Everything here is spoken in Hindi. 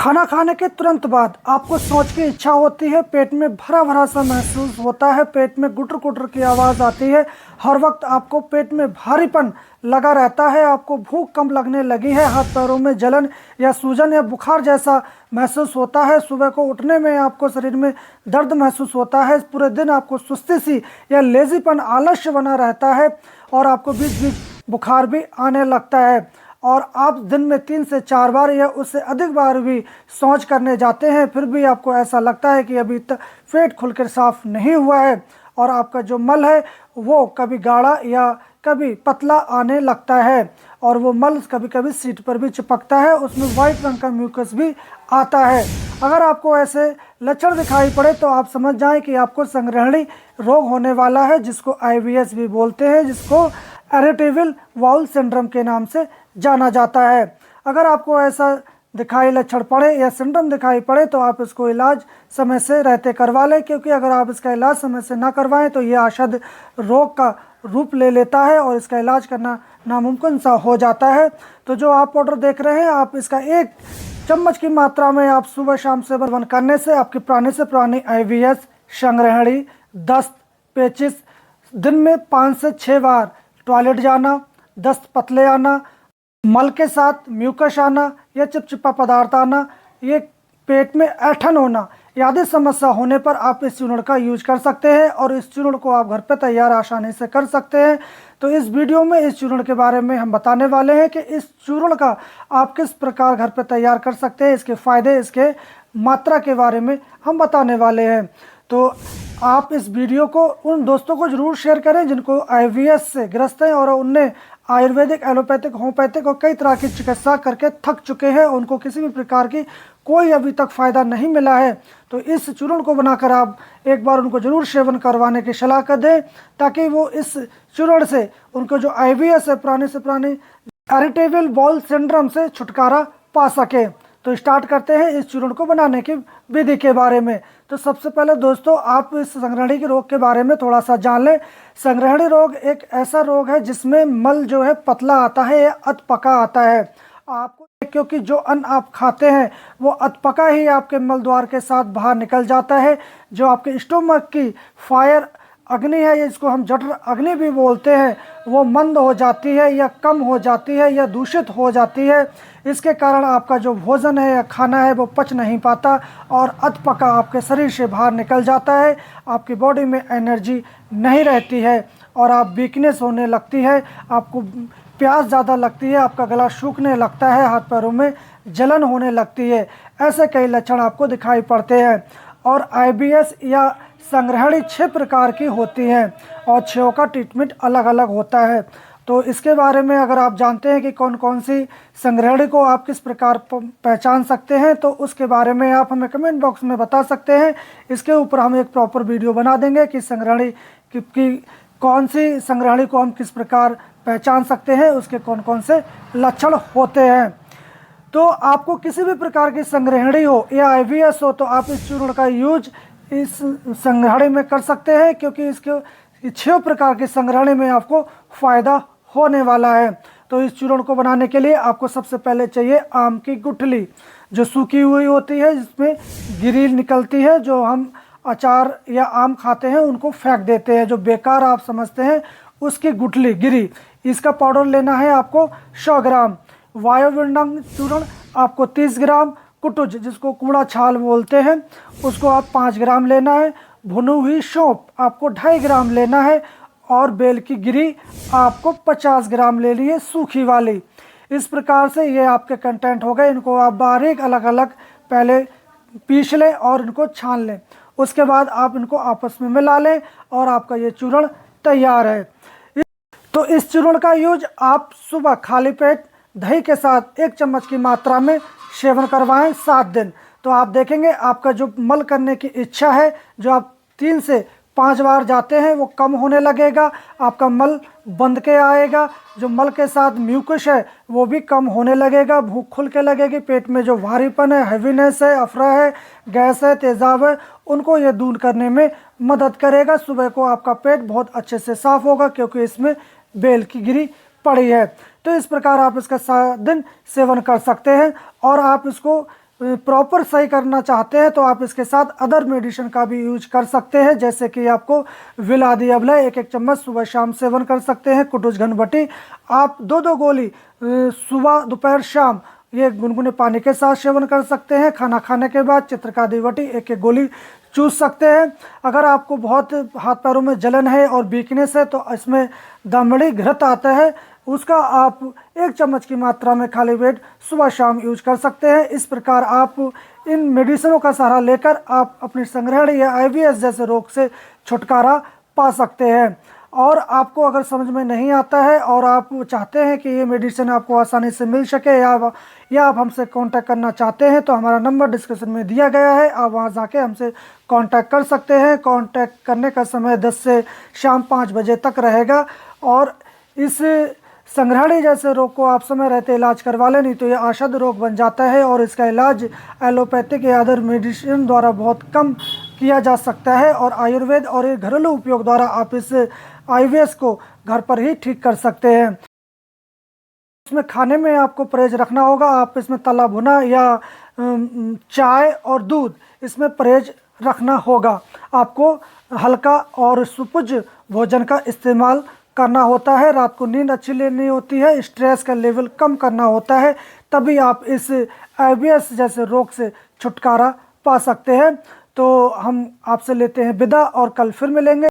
खाना खाने के तुरंत बाद आपको सोच की इच्छा होती है, पेट में भरा भरा सा महसूस होता है, पेट में गुटर गुटर की आवाज़ आती है, हर वक्त आपको पेट में भारीपन लगा रहता है, आपको भूख कम लगने लगी है, हाथ पैरों में जलन या सूजन या बुखार जैसा महसूस होता है, सुबह को उठने में आपको शरीर में दर्द महसूस होता है, पूरे दिन आपको सुस्ती सी या लेजीपन आलस्य बना रहता है और आपको बीच बीच बुखार भी आने लगता है और आप दिन में 3 से 4 बार या उससे अधिक बार भी शौच करने जाते हैं, फिर भी आपको ऐसा लगता है कि अभी तक पेट खुलकर साफ नहीं हुआ है और आपका जो मल है वो कभी गाढ़ा या कभी पतला आने लगता है और वो मल कभी कभी सीट पर भी चिपकता है, उसमें वाइट रंग का म्यूकस भी आता है। अगर आपको ऐसे लक्षण दिखाई पड़े तो आप समझ जाएं कि आपको संग्रहणी रोग होने वाला है, जिसको IBS भी बोलते हैं, जिसको इरिटेबल बाउल सिंड्रोम के नाम से जाना जाता है। अगर आपको ऐसा दिखाई लक्षण पड़े या सिंड्रोम दिखाई पड़े तो आप इसको इलाज समय से रहते करवा लें, क्योंकि अगर आप इसका इलाज समय से ना करवाएं तो ये औषध रोग का रूप ले लेता है और इसका इलाज करना नामुमकिन सा हो जाता है। तो जो आप पाउडर देख रहे हैं, आप इसका 1 चम्मच की मात्रा में आप सुबह शाम सेवन करने से आपकी पुराने से पुरानी IBS, संग्रहणी, दस्त, पेचिस, दिन में 5 से 6 बार टॉयलेट जाना, दस्त पतले आना, मल के साथ म्यूकस आना या चिपचिपा पदार्थ आना, ये पेट में ऐंठन होना आदि समस्या होने पर आप इस चूर्ण का यूज कर सकते हैं और इस चूर्ण को आप घर पे तैयार आसानी से कर सकते हैं। तो इस वीडियो में इस चूर्ण के बारे में हम बताने वाले हैं कि इस चूर्ण का आप किस प्रकार घर पे तैयार कर सकते हैं, इसके फ़ायदे, इसके मात्रा के बारे में हम बताने वाले हैं। तो आप इस वीडियो को उन दोस्तों को ज़रूर शेयर करें जिनको IBS से ग्रस्त हैं और उनने आयुर्वेदिक, एलोपैथिक, होम्योपैथिक और कई तरह की चिकित्सा करके थक चुके हैं, उनको किसी भी प्रकार की कोई अभी तक फ़ायदा नहीं मिला है। तो इस चूर्ण को बनाकर आप एक बार उनको ज़रूर सेवन करवाने की सलाह कर दें, ताकि वो इस चूर्ण से उनको जो IBS है, पुराने से पुराने इरिटेबल बाउल सिंड्रोम से छुटकारा पा सके। तो स्टार्ट करते हैं इस चूर्ण को बनाने की विधि के बारे में। तो सबसे पहले दोस्तों, आप इस संग्रहणी के रोग के बारे में थोड़ा सा जान लें। संग्रहणी रोग एक ऐसा रोग है जिसमें मल जो है पतला आता है या अधपका आता है। आपको क्योंकि जो अन्न आप खाते हैं वो अधपका ही आपके मल द्वार के साथ बाहर निकल जाता है। जो आपके स्टोमक की फायर अग्नि है, इसको हम जठर अग्नि भी बोलते हैं, वो मंद हो जाती है या कम हो जाती है या दूषित हो जाती है। इसके कारण आपका जो भोजन है या खाना है वो पच नहीं पाता और अधपका आपके शरीर से बाहर निकल जाता है। आपकी बॉडी में एनर्जी नहीं रहती है और आप वीकनेस होने लगती है, आपको प्यास ज़्यादा लगती है, आपका गला सूखने लगता है, हाथ पैरों में जलन होने लगती है। ऐसे कई लक्षण आपको दिखाई पड़ते हैं। और IBS या संग्रहणी 6 प्रकार की होती हैं और 6 का ट्रीटमेंट अलग अलग होता है। तो इसके बारे में अगर आप जानते हैं कि कौन कौन सी संग्रहणी को आप किस प्रकार पहचान सकते हैं, तो उसके बारे में आप हमें कमेंट बॉक्स में बता सकते हैं। इसके ऊपर हम एक प्रॉपर वीडियो बना देंगे कि संग्रहणी की कौन सी संग्रहणी को हम किस प्रकार पहचान सकते हैं, उसके कौन कौन से लक्षण होते हैं। तो आपको किसी भी प्रकार की संग्रहणी हो या IBS हो तो आप इस चूर्ण का यूज इस संग्रहणी में कर सकते हैं, क्योंकि इसके 6 प्रकार की संग्रहणी में आपको फ़ायदा होने वाला है। तो इस चूर्ण को बनाने के लिए आपको सबसे पहले चाहिए आम की गुठली, जो सूखी हुई होती है, जिसमें गिरी निकलती है। जो हम अचार या आम खाते हैं उनको फेंक देते हैं, जो बेकार आप समझते हैं, उसकी गुठली, गिरी, इसका पाउडर लेना है आपको 100 ग्राम। वायुविंडंग चूर्ण आपको 30 ग्राम। कुटुज, जिसको कूड़ा छाल बोलते हैं, उसको आप 5 ग्राम लेना है। भुनी हुई सौंफ आपको 2.5 ग्राम लेना है और बेल की गिरी आपको 50 ग्राम लेनी है, सूखी वाली। इस प्रकार से ये आपके कंटेंट हो गए। इनको आप बारीक अलग अलग पहले पीस लें और इनको छान लें। उसके बाद आप इनको आपस में मिला लें और आपका ये चूर्ण तैयार है। तो इस चूर्ण का यूज आप सुबह खाली पेट दही के साथ 1 चम्मच की मात्रा में सेवन करवाएं 7 दिन। तो आप देखेंगे आपका जो मल करने की इच्छा है, जो आप 3 से 5 बार जाते हैं, वो कम होने लगेगा। आपका मल बंद के आएगा। जो मल के साथ म्यूकस है वो भी कम होने लगेगा। भूख खुल के लगेगी। पेट में जो भारीपन है, हैवीनेस है, अफरा है, गैस है, तेज़ाब है, उनको ये दूर करने में मदद करेगा। सुबह को आपका पेट बहुत अच्छे से साफ होगा, क्योंकि इसमें बेल की गिरी पड़ी है। तो इस प्रकार आप इसका 7 दिन सेवन कर सकते हैं और आप इसको प्रॉपर सही करना चाहते हैं तो आप इसके साथ अदर मेडिसिन का भी यूज कर सकते हैं, जैसे कि आपको विलादी अबलय 1-1 चम्मच सुबह शाम सेवन कर सकते हैं। कुटुच घनबटी आप 2-2 गोली सुबह दोपहर शाम ये गुनगुने पानी के साथ सेवन कर सकते हैं। खाना खाने के बाद चित्रकादी वटी 1-1 गोली चूस सकते हैं। अगर आपको बहुत हाथ पैरों में जलन है और वीकनेस है तो इसमें दमड़ी घृत आता है, उसका आप 1 चम्मच की मात्रा में खाली पेट सुबह शाम यूज कर सकते हैं। इस प्रकार आप इन मेडिसिनों का सहारा लेकर आप अपनी संग्रहण या IBS जैसे रोग से छुटकारा पा सकते हैं। और आपको अगर समझ में नहीं आता है और आप चाहते हैं कि ये मेडिसिन आपको आसानी से मिल सके या आप हमसे कांटेक्ट करना चाहते हैं तो हमारा नंबर डिस्क्रिप्शन में दिया गया है, आप वहां जाके हमसे कांटेक्ट कर सकते हैं। कांटेक्ट करने का समय 10 से शाम 5 बजे तक रहेगा। और इस संग्रहणी जैसे रोग को आप समय रहते इलाज करवा लें, नहीं तो ये औषध रोग बन जाता है और इसका इलाज एलोपैथिक या अदर मेडिसिन द्वारा बहुत कम किया जा सकता है। और आयुर्वेद और ये घरेलू उपयोग द्वारा आप इस IBS को घर पर ही ठीक कर सकते हैं। इसमें खाने में आपको परहेज रखना होगा। आप इसमें तला भुना या चाय और दूध इसमें परहेज रखना होगा। आपको हल्का और सुपुज भोजन का इस्तेमाल करना होता है। रात को नींद अच्छी लेनी होती है, स्ट्रेस का लेवल कम करना होता है, तभी आप इस IBS जैसे रोग से छुटकारा पा सकते हैं। तो हम आपसे लेते हैं विदा और कल फिर मिलेंगे।